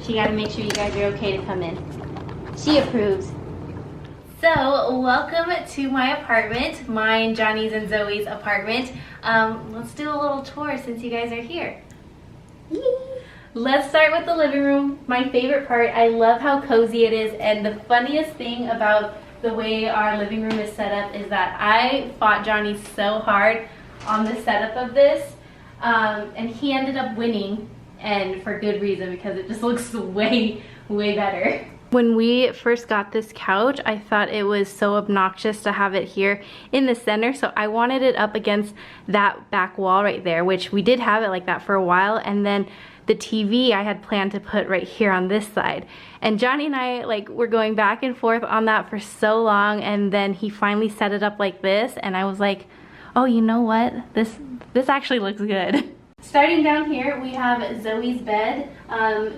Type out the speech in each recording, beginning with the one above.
She got to make sure you guys are okay to come in. She approves. So, welcome to my apartment, mine, Johnny's, and Zoe's apartment. Let's do a little tour since you guys are here. Let's start with the living room, my favorite part. I love how cozy it is, and the funniest thing about the way our living room is set up is that I fought Johnny so hard on the setup of this, and he ended up winning, and for good reason, because it just looks way better. When we first got this couch, I thought it was so obnoxious to have it here in the center, so I wanted it up against that back wall right there, which we did have it like that for a while, and then the TV I had planned to put right here on this side. And Johnny and I were going back and forth on that for so long, and then he finally set it up like this, and I was like, oh, you know what? This actually looks good. Starting down here, we have Zoe's bed.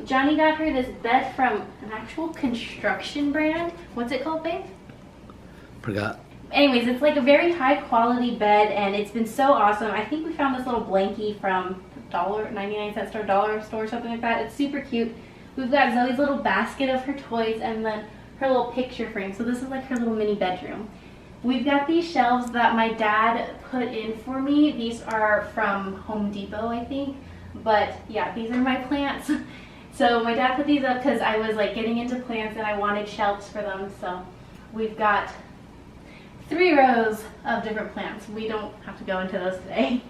Johnny got her this bed from an actual construction brand. What's it called, babe? Forgot. Anyways, it's like a very high quality bed, and it's been so awesome. I think we found this little blankie from $1.99 store, dollar store, something like that. It's super cute. We've got Zoe's little basket of her toys and then her little picture frame. So this is like her little mini bedroom. We've got these shelves that my dad put in for me. These are from Home Depot, I think. But yeah, these are my plants. So my dad put these up because I was getting into plants and I wanted shelves for them. So we've got 3 rows of different plants. We don't have to go into those today.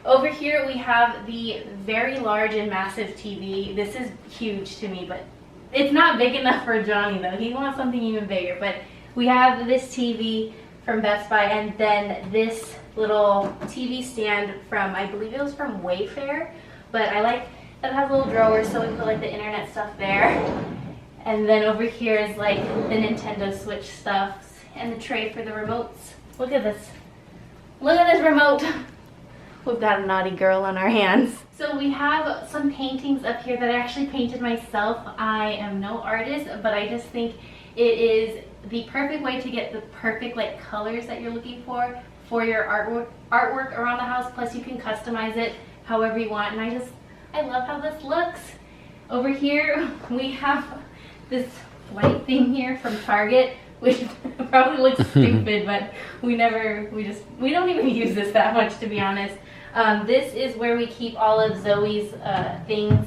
Over here we have the very large and massive TV. This is huge to me, but it's not big enough for Johnny though. He wants something even bigger. But we have this TV from Best Buy, and then this little TV stand from, I believe it was from Wayfair, but I like that it has little drawers so we can put the internet stuff there. And then over here is the Nintendo Switch stuff and the tray for the remotes. Look at this. Look at this remote. We've got a naughty girl on our hands. So we have some paintings up here that I actually painted myself. I am no artist, but I just think it is the perfect way to get the perfect colors that you're looking for your artwork around the house. Plus you can customize it however you want, and I love how this looks. Over here we have this white thing here from Target, which probably looks stupid, but we don't even use this that much, to be honest. This is where we keep all of Zoe's things,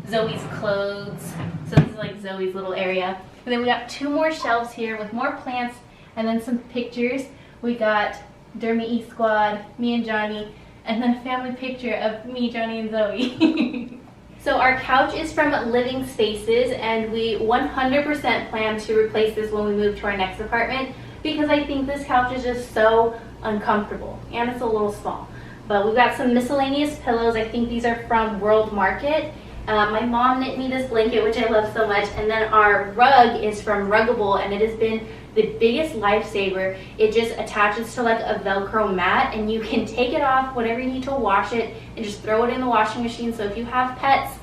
Zoe's clothes. So this is Zoe's little area. And then we got 2 more shelves here with more plants and then some pictures. We got Dermy E Squad, me and Johnny, and then a family picture of me, Johnny, and Zoe. So our couch is from Living Spaces, and we 100% plan to replace this when we move to our next apartment, because I think this couch is just so uncomfortable and it's a little small. But we've got some miscellaneous pillows. I think these are from World Market. My mom knit me this blanket, which I love so much, and then our rug is from Ruggable, and it has been the biggest lifesaver. It just attaches to a Velcro mat, and you can take it off whenever you need to wash it and just throw it in the washing machine. So if you have pets,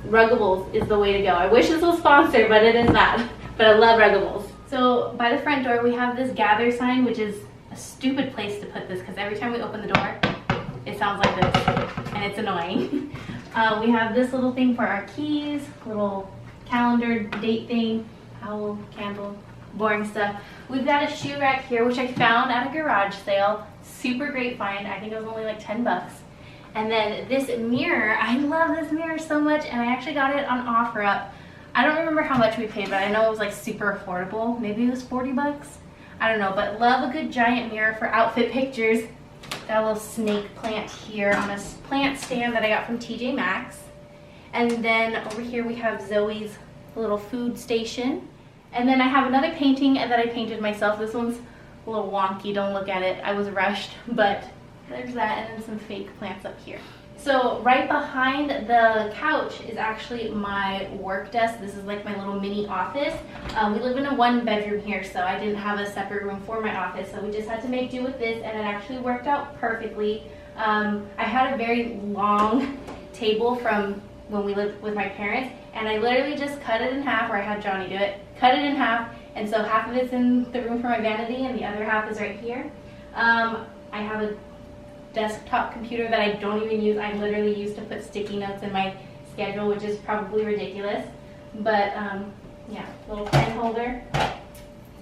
Ruggables is the way to go. I wish this was sponsored, but it is not. But I love Ruggables. So by the front door we have this gather sign, which is a stupid place to put this because every time we open the door it sounds like this and it's annoying. We have this little thing for our keys, little calendar date thing, owl, candle, boring stuff. We've got a shoe rack here, which I found at a garage sale. Super great find. I think it was only 10 bucks. And then this mirror, I love this mirror so much, and I actually got it on OfferUp. I don't remember how much we paid, but I know it was super affordable. Maybe it was 40 bucks. I don't know, but love a good giant mirror for outfit pictures. Got a little snake plant here on a plant stand that I got from TJ Maxx. And then over here we have Zoe's little food station. And then I have another painting that I painted myself. This one's a little wonky, don't look at it. I was rushed, but there's that, and then some fake plants up here. So right behind the couch is actually my work desk. This is my little mini office. We live in a 1-bedroom here, so I didn't have a separate room for my office, so we just had to make do with this, and it actually worked out perfectly. I had a very long table from when we lived with my parents, and I literally just cut it in half, or I had Johnny do it, cut it in half, and so half of it's in the room for my vanity, and the other half is right here. I have a desktop computer that I don't even use. I literally use to put sticky notes in my schedule, which is probably ridiculous. But yeah, little pen holder.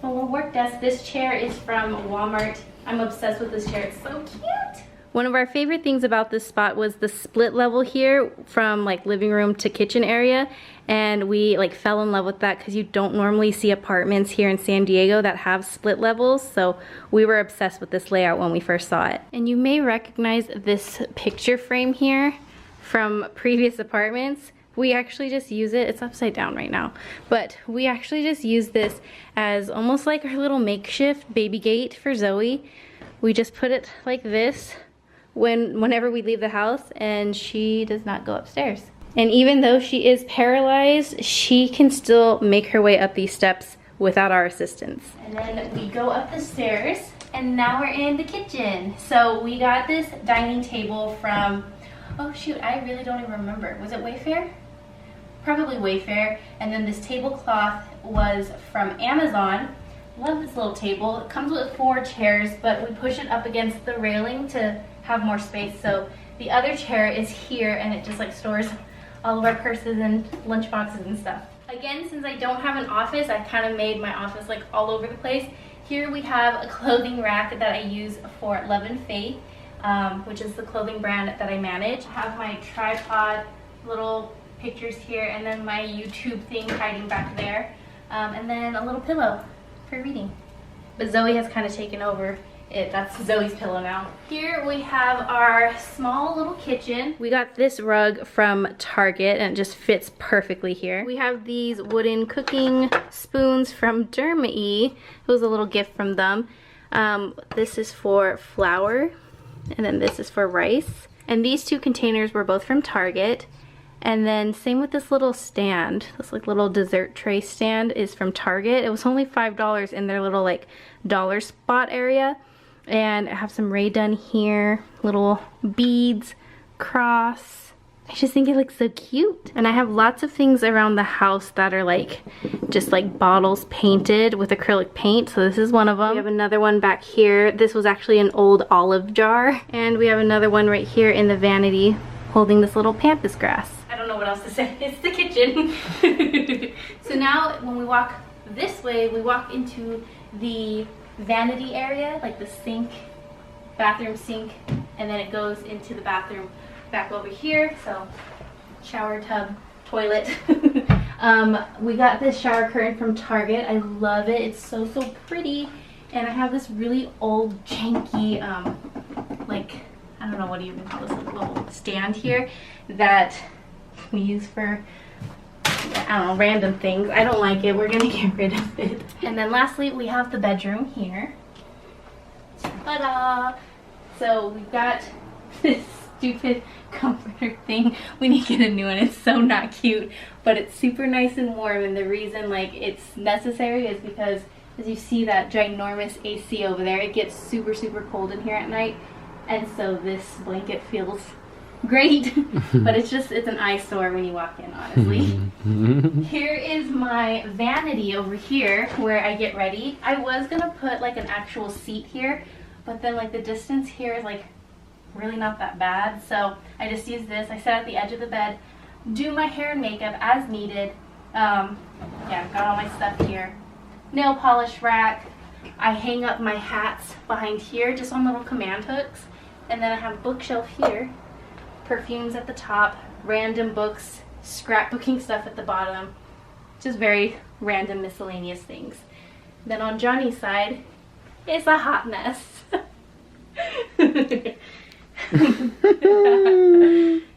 A little work desk. This chair is from Walmart. I'm obsessed with this chair. It's so cute. One of our favorite things about this spot was the split level here from like living room to kitchen area, and we like fell in love with that because you don't normally see apartments here in San Diego that have split levels, so we were obsessed with this layout when we first saw it. And you may recognize this picture frame here from previous apartments. We actually just use it, it's upside down right now, but we actually just use this as almost like our little makeshift baby gate for Zoe. We just put it like this whenever we leave the house, and she does not go upstairs. And even though she is paralyzed, she can still make her way up these steps without our assistance. And then we go up the stairs, and now we're in the kitchen. So we got this dining table from, oh shoot, I really don't even remember. Was it Wayfair? Probably Wayfair. And then this tablecloth was from Amazon. Love this little table. It comes with 4 chairs, but we push it up against the railing to have more space. So the other chair is here, and it just like stores all of our purses and lunch boxes and stuff. Again, since I don't have an office, I kind of made my office like all over the place. Here we have a clothing rack that I use for Love and Faith, which is the clothing brand that I manage. I have my tripod, little pictures here, and then my YouTube thing hiding back there, and then a little pillow for reading. But Zoe has kind of taken over it. That's Zoe's pillow now. Here we have our small little kitchen. We got this rug from Target, and it just fits perfectly here. We have these wooden cooking spoons from Derma-E. It was a little gift from them. This is for flour, and then this is for rice. And these 2 containers were both from Target. And then same with this little stand. This like little dessert tray stand is from Target. It was only $5 in their little like dollar spot area. And I have some Ray done here, little beads, cross. I just think it looks so cute. And I have lots of things around the house that are like just like bottles painted with acrylic paint. So this is one of them. We have another one back here. This was actually an old olive jar. And we have another one right here in the vanity holding this little pampas grass. I don't know what else to say. It's the kitchen. So now when we walk this way, we walk into the vanity area, like the sink, bathroom sink, and then it goes into the bathroom back over here. So shower tub, toilet. We got this shower curtain from Target. I love it. It's so pretty. And I have this really old janky like, I don't know what do you even call this, little stand here that we use for, I don't know, random things. I don't like it. We're gonna get rid of it. And then lastly, we have the bedroom here. Ta-da! So we've got this stupid comforter thing. We need to get a new one. It's so not cute, but it's super nice and warm. And the reason like it's necessary is because as you see that ginormous AC over there, it gets super cold in here at night. And so this blanket feels great, but it's an eyesore when you walk in, honestly. Here is my vanity over here where I get ready. I was gonna put like an actual seat here, but then like the distance here is like really not that bad, so I just use this. I sit at the edge of the bed, do my hair and makeup as needed. Yeah, I've got all my stuff here. Nail polish rack. I hang up my hats behind here just on little command hooks, and then I have a bookshelf here. Perfumes at the top, random books, scrapbooking stuff at the bottom, just very random miscellaneous things. Then on Johnny's side, it's a hot mess.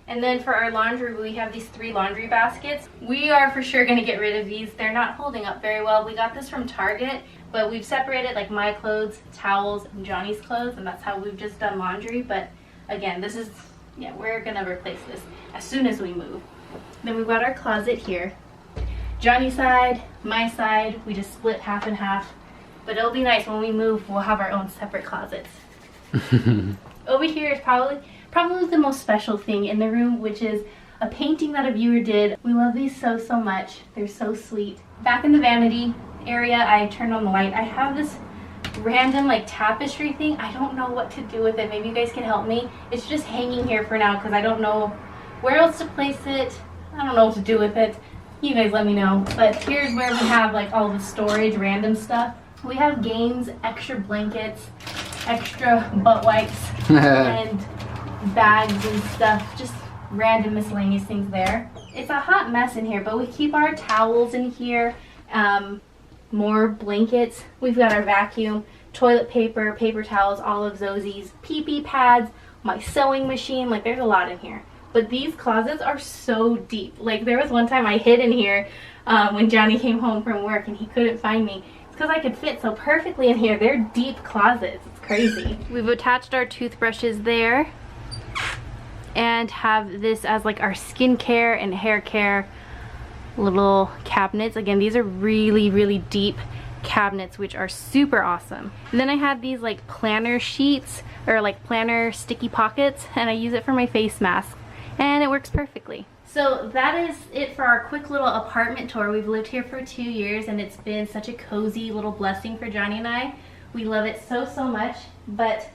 And then for our laundry, we have these 3 laundry baskets. We are for sure gonna get rid of these. They're not holding up very well. We got this from Target, but we've separated like my clothes, towels, and Johnny's clothes, and that's how we've just done laundry. But again, this is, yeah, we're gonna replace this as soon as we move. Then we've got our closet here. Johnny's side, my side, we just split half and half. But it'll be nice when we move, we'll have our own separate closets. Over here is probably the most special thing in the room, which is a painting that a viewer did. We love these so much. They're so sweet. Back in the vanity area, I turned on the light. I have this random like tapestry thing. I don't know what to do with it. Maybe you guys can help me. It's just hanging here for now because I don't know where else to place it. I don't know what to do with it. You guys let me know. But here's where we have like all the storage, random stuff. We have games, extra blankets, extra butt wipes, and bags and stuff. Just random miscellaneous things there. It's a hot mess in here, but we keep our towels in here. More blankets. We've got our vacuum, toilet paper, paper towels, all of Zosie's pee-pee pads, my sewing machine. Like, there's a lot in here. But these closets are so deep. Like, there was one time I hid in here when Johnny came home from work and he couldn't find me. It's because I could fit so perfectly in here. They're deep closets. It's crazy. We've attached our toothbrushes there and have this as like our skincare and hair care little cabinets. Again, these are really, really deep cabinets, which are super awesome. And then I have these like planner sheets or like planner sticky pockets, and I use it for my face mask, and it works perfectly. So that is it for our quick little apartment tour. We've lived here for 2 years, and it's been such a cozy little blessing for Johnny and I. We love it so, so much, but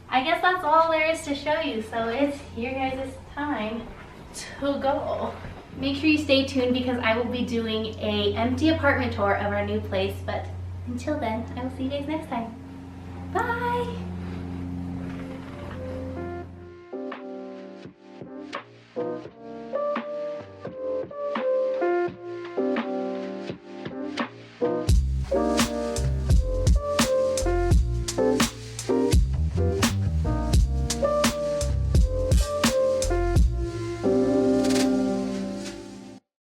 I guess that's all there is to show you. So it's your guys' time to go. Make sure you stay tuned because I will be doing an empty apartment tour of our new place. But until then, I will see you guys next time.